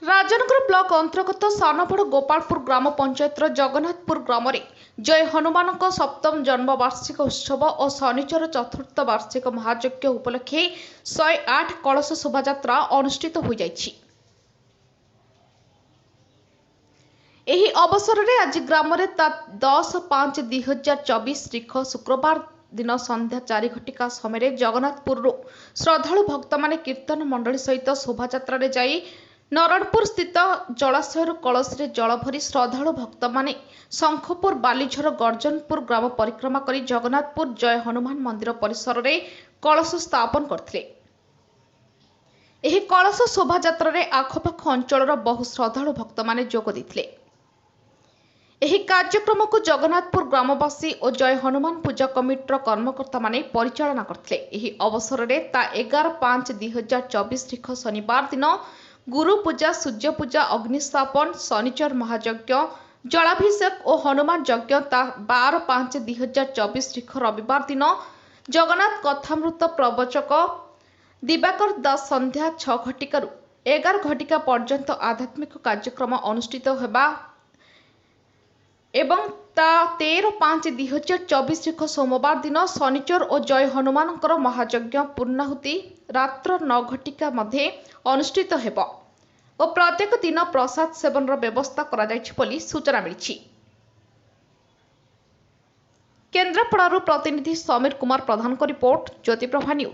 Rajnagar block अंतर्गत सानपड़ गोपालपुर ग्राम पंचायतर जगन्नाथपुर ग्राम जय हनुमान सप्तम जन्मवार्षिक उत्सव और शनिचर चतुर्थ वार्षिक महायज्ञ उपलक्षे 108 कलश शोभायात्रा अनुष्ठित हो जाइछि। एही अवसर में आज ग्राम 10/5/2024 तारीख शुक्रवार दिन संध्या 4 घटिका समय जगन्नाथपुर श्रद्धालु भक्त माने कीर्तन मंडली सहित शोभायात्रा जाई नरणपुर स्थित जलाशय कलश जल भरी श्रद्धालु भक्त माने शंखपुर बालीझर गर्जनपुर ग्राम परिक्रमा कर जगन्नाथपुर जय हनुमान मंदिर परिसर में कलश स्थापन करथिले। एही कलश शोभायात्रा रे आखपाख अंचल बहु श्रद्धालु भक्त माने जोग देथिले। एही कार्यक्रम को जगन्नाथपुर ग्रामवासी और जय हनुमान पूजा कमिटर कर्मकर्ता माने परिचालना करथिले। एही अवसर में 11/5/2024 तारीख शनिवार दिन गुरु पूजा, सूर्य पूजा, अग्निस्थापन, शनिचर महायज्ञ, जलाभिषेक और हनुमान यज्ञ 12/5/2024 तारीख रविवार दिन जगन्नाथ कथामृत प्रवचक दिवाकर दास संध्या 6 घटिका 11 घटिका पर्यंत आध्यात्मिक कार्यक्रम अनुष्ठित होगा एवं 13/5/2024 तारीख सोमवार दिन शनिचर और जय हनुमान महायज्ञ पूर्णाहुति रात्र 9 घटिका मध्य अनुष्ठित हेबो और प्रत्येक दिन प्रसाद सेवन व्यवस्था करा जायछि बोली सूचना मिली। केन्द्रापड़ारू प्रतिनिधि समीर कुमार प्रधान को रिपोर्ट, ज्योतिप्रभा न्यूज।